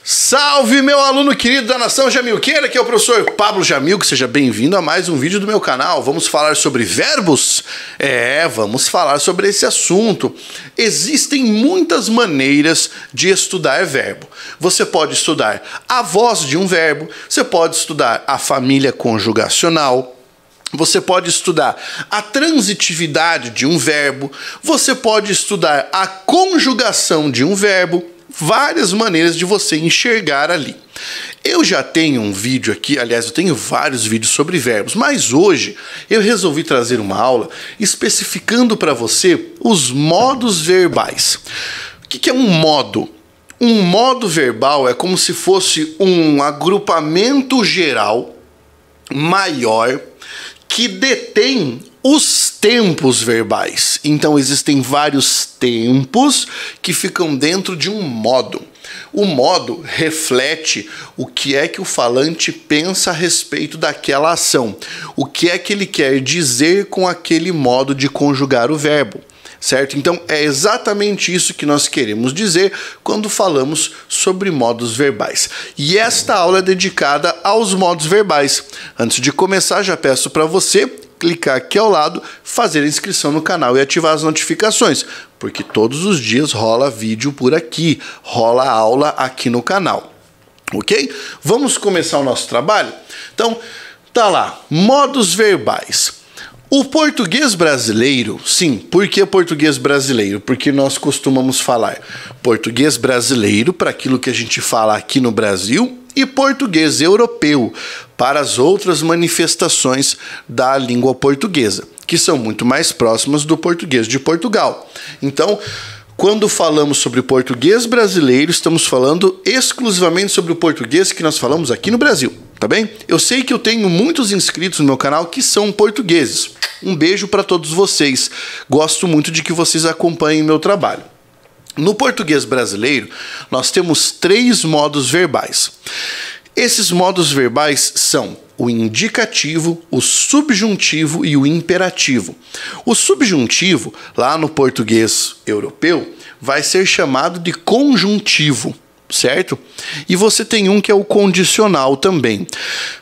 Salve, meu aluno querido da nação jamilqueira, aqui é o professor Pablo Jamil, seja bem-vindo a mais um vídeo do meu canal. Vamos falar sobre verbos? Vamos falar sobre esse assunto. Existem muitas maneiras de estudar verbo. Você pode estudar a voz de um verbo, você pode estudar a família conjugacional, você pode estudar a transitividade de um verbo, você pode estudar a conjugação de um verbo, várias maneiras de você enxergar ali. Eu já tenho um vídeo aqui, aliás, eu tenho vários vídeos sobre verbos, mas hoje eu resolvi trazer uma aula especificando para você os modos verbais. O que é um modo? Um modo verbal é como se fosse um agrupamento geral maior que detém os tempos verbais. Então existem vários tempos que ficam dentro de um modo. O modo reflete o que é que o falante pensa a respeito daquela ação. O que é que ele quer dizer com aquele modo de conjugar o verbo. Certo? Então é exatamente isso que nós queremos dizer quando falamos sobre modos verbais. E esta aula é dedicada aos modos verbais. Antes de começar, já peço para você clicar aqui ao lado, fazer a inscrição no canal e ativar as notificações, porque todos os dias rola vídeo por aqui, rola aula aqui no canal. Ok? Vamos começar o nosso trabalho? Então, tá lá, modos verbais. O português brasileiro, sim, por que português brasileiro? Porque nós costumamos falar português brasileiro para aquilo que a gente fala aqui no Brasil e português europeu para as outras manifestações da língua portuguesa, que são muito mais próximas do português de Portugal. Então, quando falamos sobre português brasileiro, estamos falando exclusivamente sobre o português que nós falamos aqui no Brasil, tá bem? Eu sei que eu tenho muitos inscritos no meu canal que são portugueses. Um beijo para todos vocês. Gosto muito de que vocês acompanhem meu trabalho. No português brasileiro, nós temos 3 modos verbais. Esses modos verbais são o indicativo, o subjuntivo e o imperativo. O subjuntivo, lá no português europeu, vai ser chamado de conjuntivo, certo? E você tem um que é o condicional também.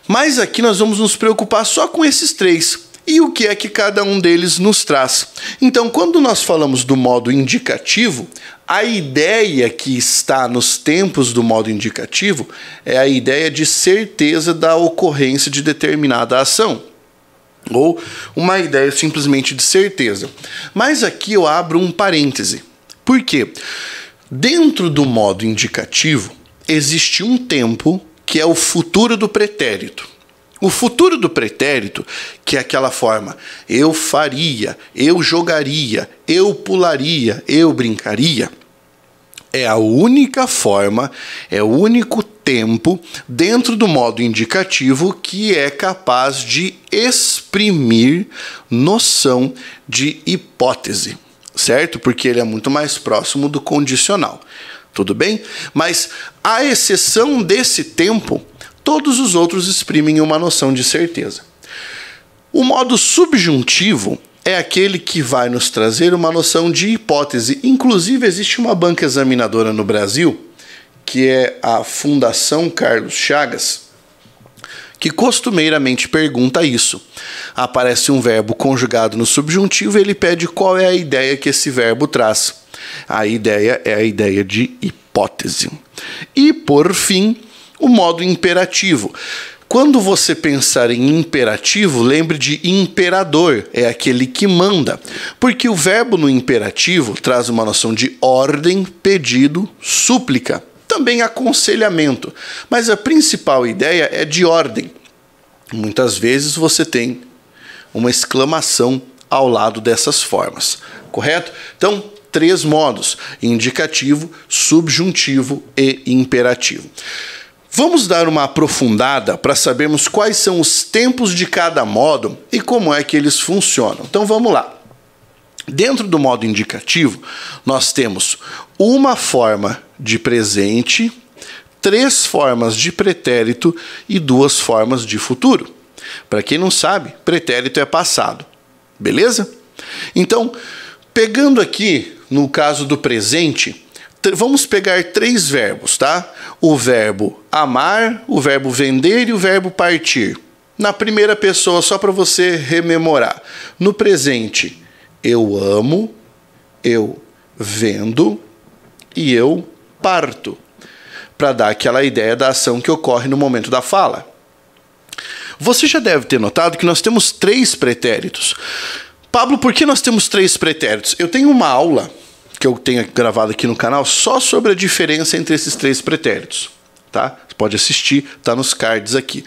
Mas aqui nós vamos nos preocupar só com esses 3. E o que é que cada um deles nos traz? Então, quando nós falamos do modo indicativo, a ideia que está nos tempos do modo indicativo é a ideia de certeza da ocorrência de determinada ação. Ou uma ideia simplesmente de certeza. Mas aqui eu abro um parêntese. Por quê? Dentro do modo indicativo, existe um tempo que é o futuro do pretérito. O futuro do pretérito, que é aquela forma eu faria, eu jogaria, eu pularia, eu brincaria, é a única forma, é o único tempo dentro do modo indicativo que é capaz de exprimir noção de hipótese, certo? Porque ele é muito mais próximo do condicional, tudo bem? Mas à exceção desse tempo, todos os outros exprimem uma noção de certeza. O modo subjuntivo é aquele que vai nos trazer uma noção de hipótese. Inclusive, existe uma banca examinadora no Brasil, que é a Fundação Carlos Chagas, que costumeiramente pergunta isso. Aparece um verbo conjugado no subjuntivo e ele pede qual é a ideia que esse verbo traz. A ideia é a ideia de hipótese. E, por fim, o modo imperativo. Quando você pensar em imperativo, lembre de imperador, é aquele que manda. Porque o verbo no imperativo traz uma noção de ordem, pedido, súplica, também aconselhamento. Mas a principal ideia é de ordem. Muitas vezes você tem uma exclamação ao lado dessas formas, correto? Então, 3 modos: indicativo, subjuntivo e imperativo. Vamos dar uma aprofundada para sabermos quais são os tempos de cada modo e como é que eles funcionam. Então vamos lá. Dentro do modo indicativo, nós temos uma forma de presente, 3 formas de pretérito e 2 formas de futuro. Para quem não sabe, pretérito é passado. Beleza? Então, pegando aqui no caso do presente, vamos pegar 3 verbos, tá? O verbo amar, o verbo vender e o verbo partir. Na primeira pessoa, só para você rememorar. No presente, eu amo, eu vendo e eu parto. Para dar aquela ideia da ação que ocorre no momento da fala. Você já deve ter notado que nós temos 3 pretéritos. Pablo, por que nós temos 3 pretéritos? Eu tenho uma aula que eu tenho gravado aqui no canal só sobre a diferença entre esses 3 pretéritos. Tá? Você pode assistir, tá nos cards aqui.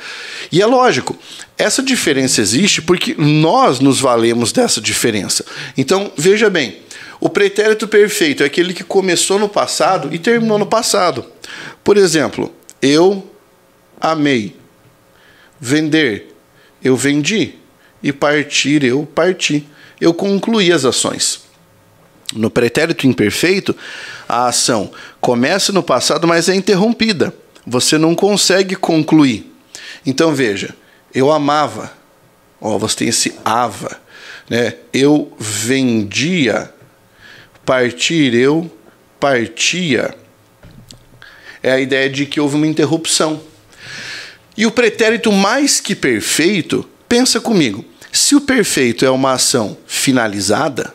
E é lógico, essa diferença existe porque nós nos valemos dessa diferença. Então, veja bem, o pretérito perfeito é aquele que começou no passado e terminou no passado. Por exemplo, eu amei. Vender, eu vendi. E partir, eu parti. Eu concluí as ações. No pretérito imperfeito, a ação começa no passado, mas é interrompida. Você não consegue concluir. Então veja, eu amava. Ó, você tem esse ava, né? Eu vendia. Partir, eu partia. É a ideia de que houve uma interrupção. E o pretérito mais que perfeito, pensa comigo, se o perfeito é uma ação finalizada,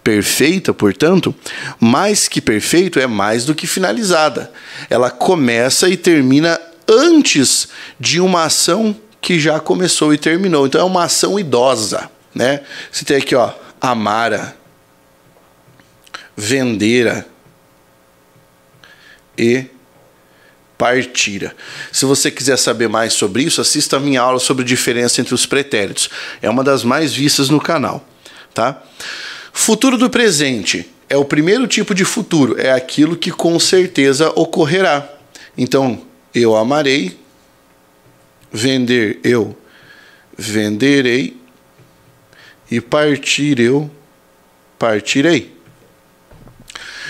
perfeita, portanto, mais que perfeito é mais do que finalizada. Ela começa e termina antes de uma ação que já começou e terminou. Então é uma ação idosa, né? Você tem aqui, ó, amara, vendera e partira. Se você quiser saber mais sobre isso, assista a minha aula sobre a diferença entre os pretéritos. É uma das mais vistas no canal, tá? Futuro do presente é o primeiro tipo de futuro, é aquilo que com certeza ocorrerá. Então, eu amarei, vender, eu venderei e partir, eu partirei.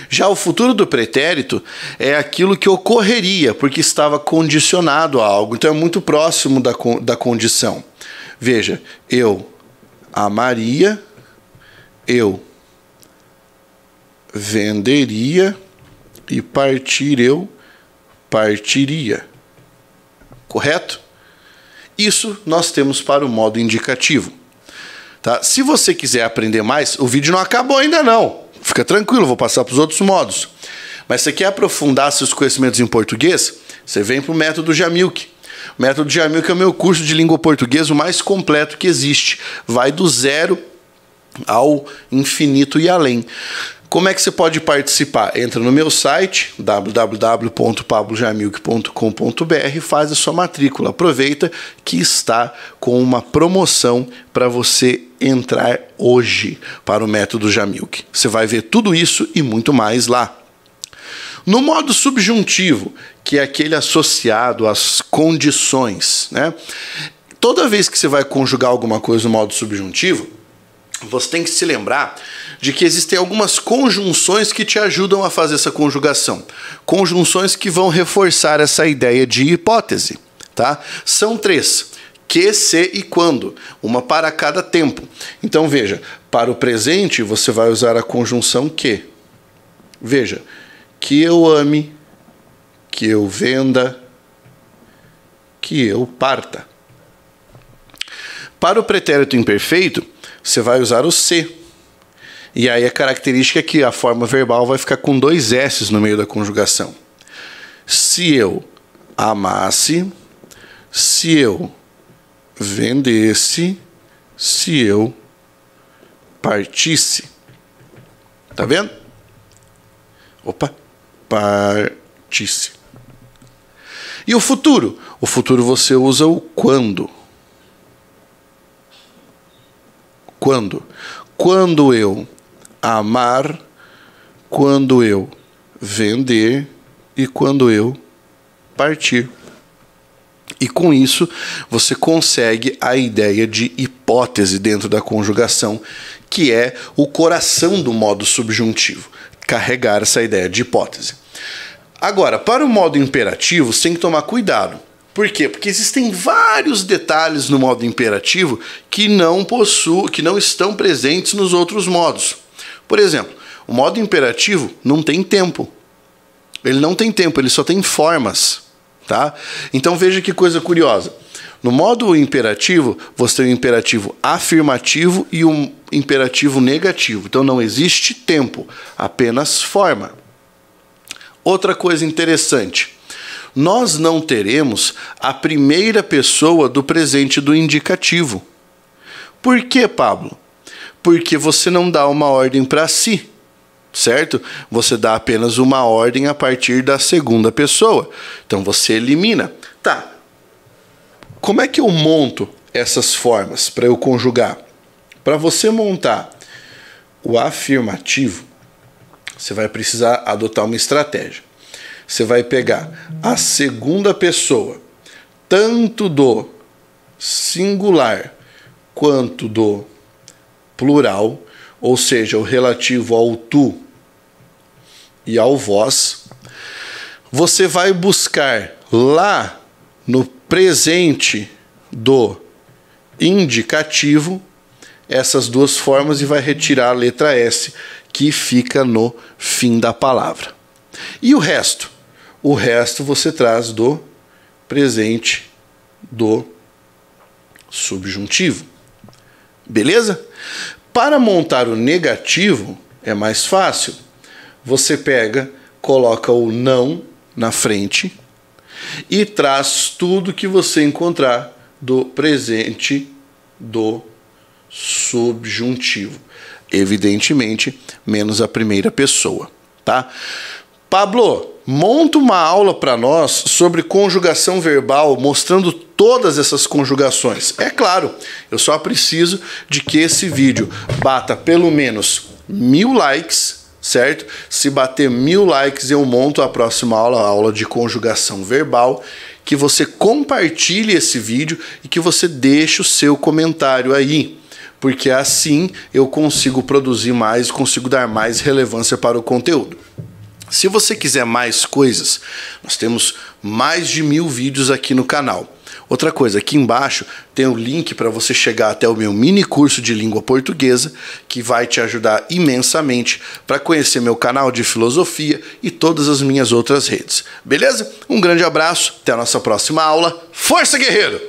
Já o futuro do pretérito é aquilo que ocorreria, porque estava condicionado a algo. Então é muito próximo da condição. Veja, eu amaria, eu venderia e partir, eu partiria. Correto? Isso nós temos para o modo indicativo. Tá? Se você quiser aprender mais, o vídeo não acabou ainda não. Fica tranquilo, vou passar para os outros modos. Mas você quer aprofundar seus conhecimentos em português? Você vem para o Método Jamilk. O Método Jamilk é o meu curso de língua portuguesa, o mais completo que existe. Vai do 0 ao infinito e além. Como é que você pode participar? Entra no meu site, www.pablojamilk.com.br, e faz a sua matrícula. Aproveita que está com uma promoção para você entrar hoje para o Método Jamilk. Você vai ver tudo isso e muito mais lá. No modo subjuntivo, que é aquele associado às condições, né? Toda vez que você vai conjugar alguma coisa no modo subjuntivo, você tem que se lembrar de que existem algumas conjunções que te ajudam a fazer essa conjugação. Conjunções que vão reforçar essa ideia de hipótese, tá? São 3. Que, se e quando. Uma para cada tempo. Então veja, para o presente você vai usar a conjunção que. Veja, que eu ame, que eu venda, que eu parta. Para o pretérito imperfeito, você vai usar o se. E aí a característica é que a forma verbal vai ficar com 2 S no meio da conjugação. Se eu amasse, se eu vendesse, se eu partisse. Tá vendo? Opa, partisse. E o futuro? O futuro você usa o quando. Quando? Quando eu amar, quando eu vender e quando eu partir. E com isso você consegue a ideia de hipótese dentro da conjugação, que é o coração do modo subjuntivo, carregar essa ideia de hipótese. Agora, para o modo imperativo, você tem que tomar cuidado. Por quê? Porque existem vários detalhes no modo imperativo que não estão presentes nos outros modos. Por exemplo, O modo imperativo não tem tempo. Ele não tem tempo, ele só tem formas, tá? Então veja que coisa curiosa. No modo imperativo, você tem um imperativo afirmativo e um imperativo negativo. Então não existe tempo, apenas forma. Outra coisa interessante. Nós não teremos a primeira pessoa do presente do indicativo. Por quê, Pablo? Porque você não dá uma ordem para si, certo? Você dá apenas uma ordem a partir da segunda pessoa. Então você elimina. Tá. Como é que eu monto essas formas para eu conjugar? Para você montar o afirmativo, você vai precisar adotar uma estratégia. Você vai pegar a segunda pessoa, tanto do singular quanto do plural, ou seja, o relativo ao tu e ao vós. Você vai buscar lá no presente do indicativo essas duas formas e vai retirar a letra S, que fica no fim da palavra. E o resto? O resto você traz do presente do subjuntivo. Beleza? Para montar o negativo é mais fácil. Você pega, coloca o não na frente e traz tudo que você encontrar do presente do subjuntivo. Evidentemente, menos a primeira pessoa, tá? Pablo, monta uma aula para nós sobre conjugação verbal, mostrando todas essas conjugações. É claro, eu só preciso de que esse vídeo bata pelo menos 1000 likes, certo? Se bater 1000 likes, eu monto a próxima aula, a aula de conjugação verbal, que você compartilhe esse vídeo e que você deixe o seu comentário aí, porque assim eu consigo produzir mais, consigo dar mais relevância para o conteúdo. Se você quiser mais coisas, nós temos mais de 1000 vídeos aqui no canal. Outra coisa, aqui embaixo tem o link para você chegar até o meu mini curso de língua portuguesa, que vai te ajudar imensamente para conhecer meu canal de filosofia e todas as minhas outras redes. Beleza? Um grande abraço, até a nossa próxima aula. Força, guerreiro!